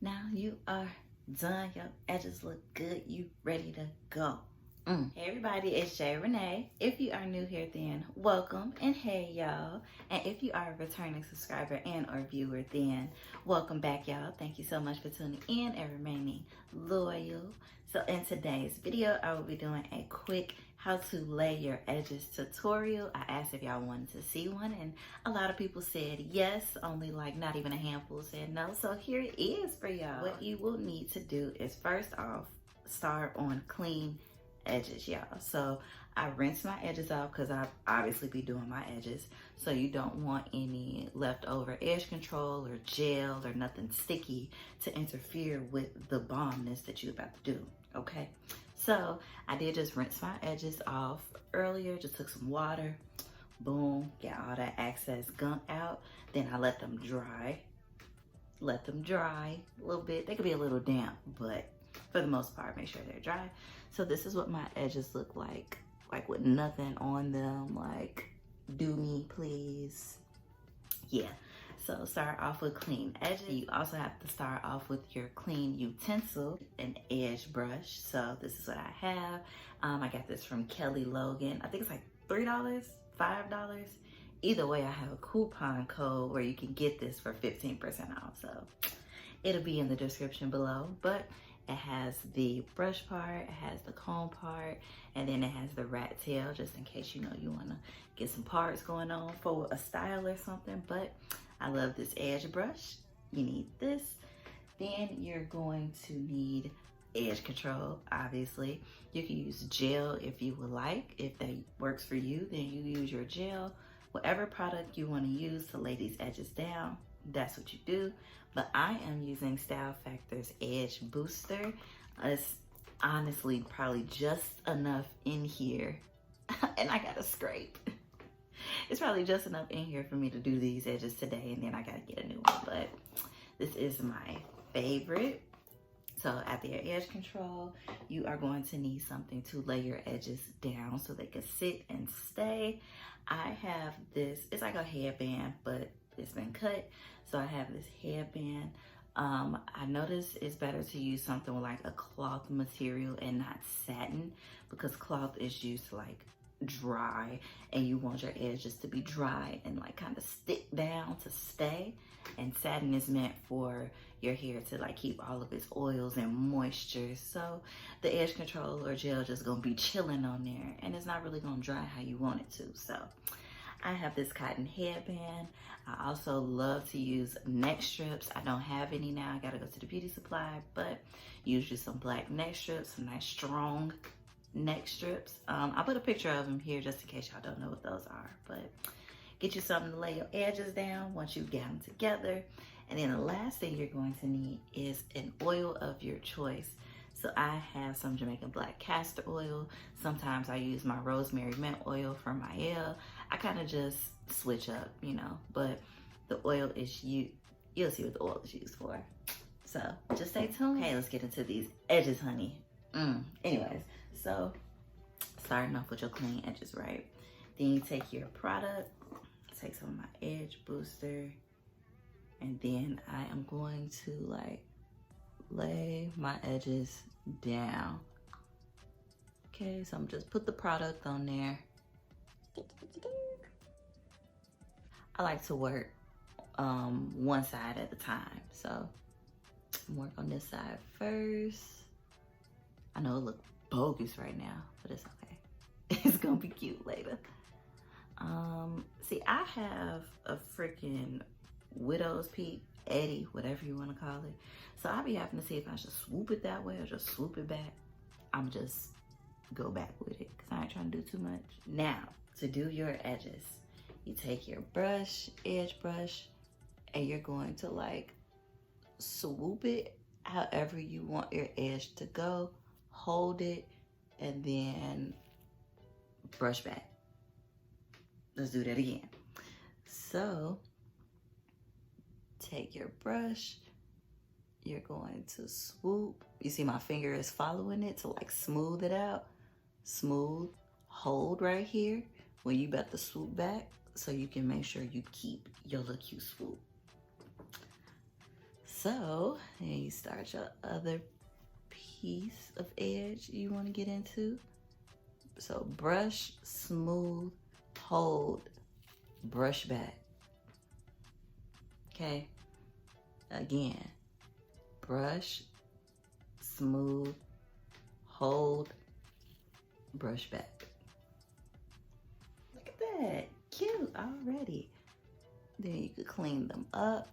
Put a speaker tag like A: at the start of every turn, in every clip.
A: Now you are done. Your edges look good. You ready to go. Hey everybody, it's Renee. If you are new here, then welcome, and hey y'all. And if you are a returning subscriber and or viewer, then welcome back, y'all. Thank you so much for tuning in and remaining loyal. So in today's video, I will be doing a quick how to lay your edges tutorial. I asked if y'all wanted to see one, and a lot of people said yes, only like not even a handful said no. So here it is for y'all. What you will need to do is first off, start on clean edges, y'all. So I rinse my edges off because I obviously be doing my edges. So you don't want any leftover edge control or gel or nothing sticky to interfere with the bombness that you're about to do, okay? So I did just rinse my edges off earlier, just took some water, boom, get all that excess gunk out. Then I let them dry a little bit. They could be a little damp, but for the most part, make sure they're dry. So this is what my edges look like with nothing on them, like do me please. Yeah, so start off with clean edges. You also have to start off with your clean utensil, an edge brush. So this is what I have. I got this from Logan. I think it's like $3, $5. Either way, I have a coupon code where you can get this for 15% off. So it'll be in the description below, but it has the brush part, it has the comb part, and then it has the rat tail, just in case you want to get some parts going on for a style or something. But I love this edge brush. You need this. Then you're going to need edge control, obviously. You can use gel if you would like. If that works for you, then you use your gel. Whatever product you want to use to lay these edges down, that's what you do. But I am using Style Factor's Edge Booster. It's honestly probably just enough in here, and I gotta scrape. It's probably just enough in here for me to do these edges today, and then I gotta get a new one, but this is my favorite. So after your edge control, you are going to need something to lay your edges down so they can sit and stay. I have this, it's like a headband, but it's been cut. So I have this headband. I noticed it's better to use something with like a cloth material and not satin, because cloth is used to like dry, and you want your edges to be dry and like kind of stick down to stay. And satin is meant for your hair to like keep all of its oils and moisture. So the edge control or gel just gonna be chilling on there, and it's not really gonna dry how you want it to. So I have this cotton headband. I also love to use neck strips. I don't have any now. I gotta go to the beauty supply, but usually some black neck strips, some nice strong neck strips. I'll put a picture of them here just in case y'all don't know what those are, but get you something to lay your edges down once you get them together. And then the last thing you're going to need is an oil of your choice. So I have some Jamaican black castor oil. Sometimes I use my rosemary mint oil for my hair. I kind of just switch up, but the oil is you'll see what the oil is used for. So just stay tuned. Hey, let's get into these edges, honey. Anyways, so starting off with your clean edges, right? Then you take your product, take some of my edge booster, and then I am going to like lay my edges down. Okay, so I'm just put the product on there. I like to work one side at a time. So work on this side first. I know it looks bogus right now, but it's okay. It's gonna be cute later. See, I have a freaking widow's peak, Eddie, whatever you want to call it. So I'll be having to see if I should swoop it that way or just swoop it back. I'm just go back with it because I ain't trying to do too much. Now, to do your edges, you take your brush, edge brush, and you're going to like swoop it however you want your edge to go. Hold it and then brush back. Let's do that again. So take your brush, you're going to swoop. You see my finger is following it to like smooth it out. Smooth, hold right here when you about to swoop back, so you can make sure you keep your little cute swoop. So, then you start your other piece of edge you want to get into. So brush, smooth, hold, brush back. Okay? Again, brush, smooth, hold, brush back. Look at that, cute already. Then you could clean them up.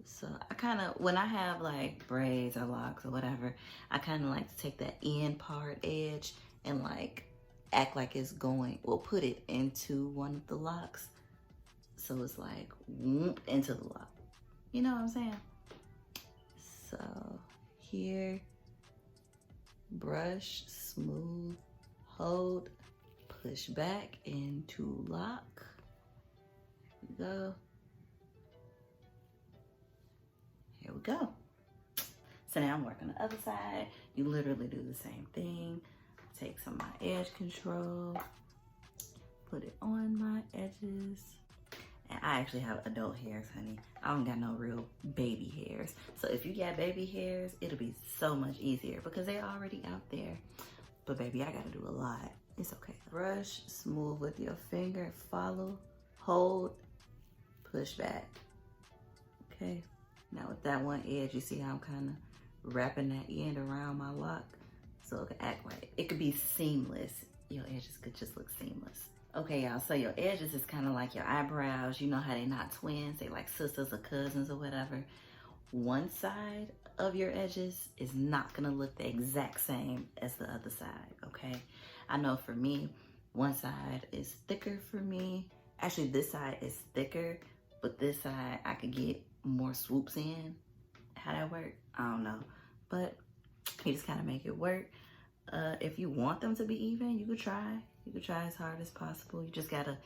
A: So I kind of, when I have like braids or locks or whatever, I kind of like to take that end part edge and like act like it's going, or put it into one of the locks. So it's like whoop into the lock. You know what I'm saying? So here, brush, smooth, hold, push back into lock. Here we go. Here we go. So now I'm working the other side. You literally do the same thing. Take some of my edge control, put it on my edges. And I actually have adult hairs, honey. I don't got no real baby hairs. So if you got baby hairs, it'll be so much easier because they're already out there. But baby, I gotta do a lot. It's okay. Brush, smooth with your finger, follow, hold, push back. Okay. Now with that one edge, you see how I'm kind of wrapping that end around my lock? So it can act like, it could be seamless. Your edges could just look seamless. Okay, y'all, so your edges is kind of like your eyebrows. You know how they're not twins, they like sisters or cousins or whatever. One side of your edges is not gonna look the exact same as the other side, okay? I know for me, one side is thicker for me. Actually, this side is thicker, but this side I could get more swoops in. How that work? I don't know, but you just kind of make it work. If you want them to be even, you could try. You could try as hard as possible. You just gotta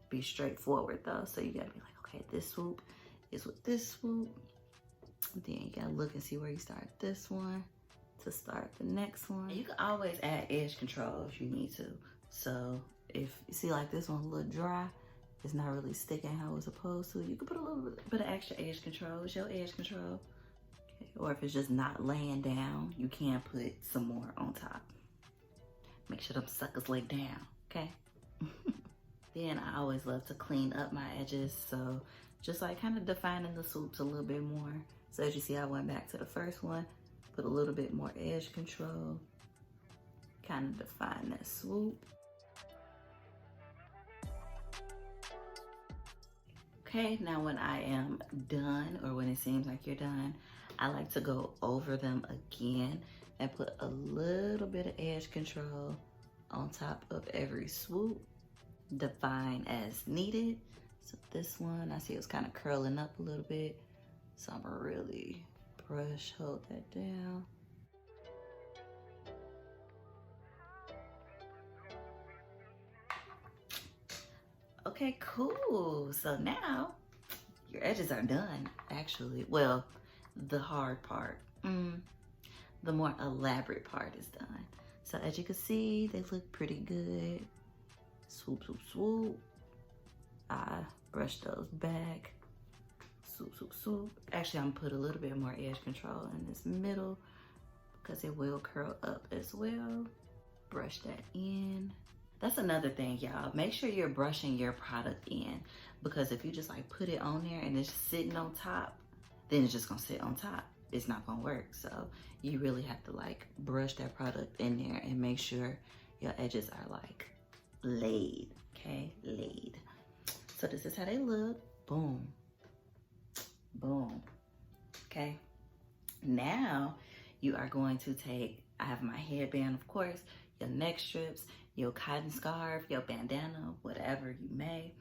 A: be straightforward though. So you gotta be like, okay, this swoop is with this swoop. Then you gotta look and see where you start this one to start the next one. And you can always add edge control if you need to. So if you see like this one a little dry, it's not really sticking how it's supposed to, you can put a little bit of extra edge control. It's your edge control. Okay. Or if it's just not laying down, you can put some more on top. Make sure them suckers lay down, okay? Then I always love to clean up my edges. So just like kind of defining the swoops a little bit more. So as you see, I went back to the first one, put a little bit more edge control, kind of define that swoop. Okay, now when I am done, or when it seems like you're done, I like to go over them again and put a little bit of edge control on top of every swoop, define as needed. So this one, I see it was kind of curling up a little bit. So I'm gonna really brush, hold that down. Okay, cool. So now your edges are done, actually. Well, the hard part, the more elaborate part is done. So as you can see, they look pretty good. Swoop, swoop, swoop. I brush those back. Swoop, swoop, swoop. Actually, I'm gonna put a little bit more edge control in this middle because it will curl up as well. Brush that in. That's another thing, y'all. Make sure you're brushing your product in, because if you just like put it on there and it's sitting on top, then it's just gonna sit on top. It's not gonna work. So you really have to like brush that product in there and make sure your edges are like laid, okay? Laid. So this is how they look. Boom, boom, okay? Now you are going to take, I have my headband, of course, your neck strips, your cotton scarf, your bandana, whatever you may.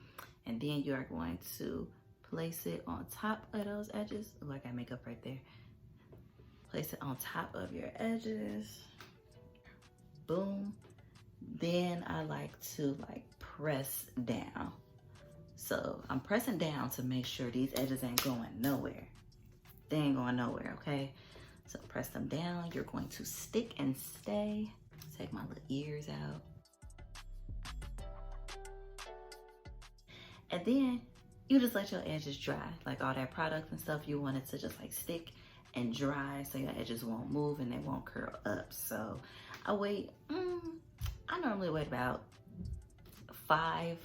A: And then you are going to place it on top of those edges. Oh, I got makeup right there. Place it on top of your edges. Boom. Then I like to like press down. So I'm pressing down to make sure these edges ain't going nowhere. They ain't going nowhere, okay? So press them down. You're going to stick and stay. Take my little ears out. And then you just let your edges dry. Like all that product and stuff, you want it to just like stick and dry so your edges won't move and they won't curl up. So I wait, I normally wait about 5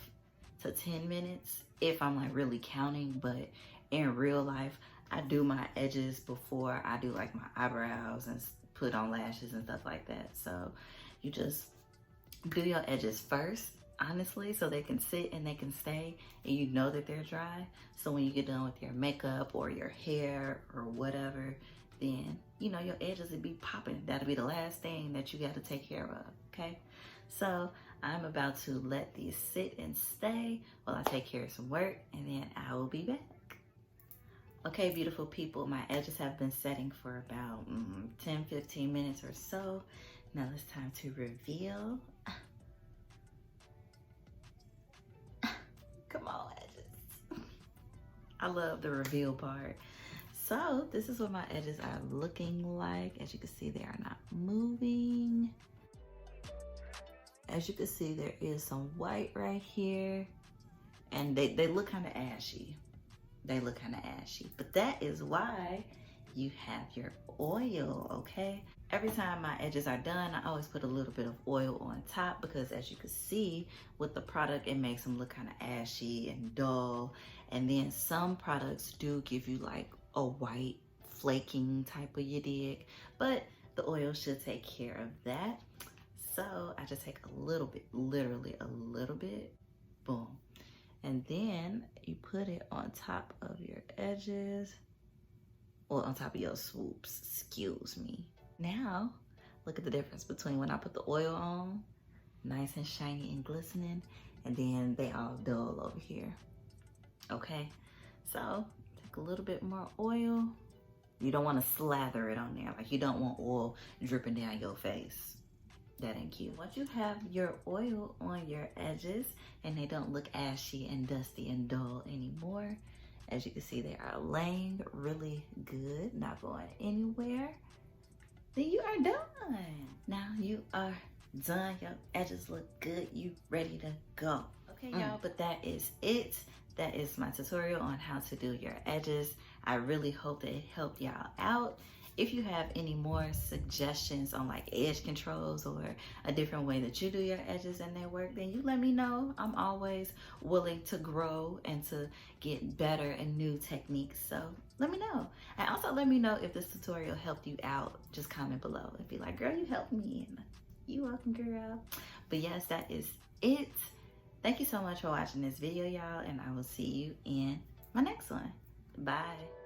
A: to 10 minutes if I'm like really counting, but in real life, I do my edges before I do like my eyebrows and put on lashes and stuff like that. So you just do your edges first, honestly, so they can sit and they can stay and you know that they're dry. So when you get done with your makeup or your hair or whatever, then you know your edges will be popping. That'll be the last thing that you got to take care of, okay? So I'm about to let these sit and stay while I take care of some work, and then I will be back. Okay, beautiful people, my edges have been setting for about 10-15 minutes or so. Now it's time to reveal. Come on, edges. I love the reveal part. So this is what my edges are looking like. As you can see, they are not moving. As you can see, there is some white right here, and they look kind of ashy. They look kind of ashy, but that is why you have your oil, okay? Every time my edges are done, I always put a little bit of oil on top because as you can see with the product, it makes them look kind of ashy and dull. And then some products do give you like a white flaking type of, you dig, but the oil should take care of that. So I just take a little bit, literally a little bit, boom. And then you put it on top of your edges, or on top of your swoops, excuse me. Now, look at the difference between when I put the oil on, nice and shiny and glistening, and then they all dull over here, okay? So, take a little bit more oil. You don't wanna slather it on there, like you don't want oil dripping down your face. That ain't cute. Once you have your oil on your edges and they don't look ashy and dusty and dull anymore, as you can see, they are laying really good, not going anywhere, then you are done. Now you are done. Your edges look good. You ready to go. Okay, y'all, but that is it. That is my tutorial on how to do your edges. I really hope that it helped y'all out. If you have any more suggestions on like edge controls or a different way that you do your edges and they work, then you let me know. I'm always willing to grow and to get better and new techniques. So let me know. And also let me know if this tutorial helped you out. Just comment below and be like, girl, you helped me. And you welcome, girl. But yes, that is it. Thank you so much for watching this video, y'all. And I will see you in my next one. Bye.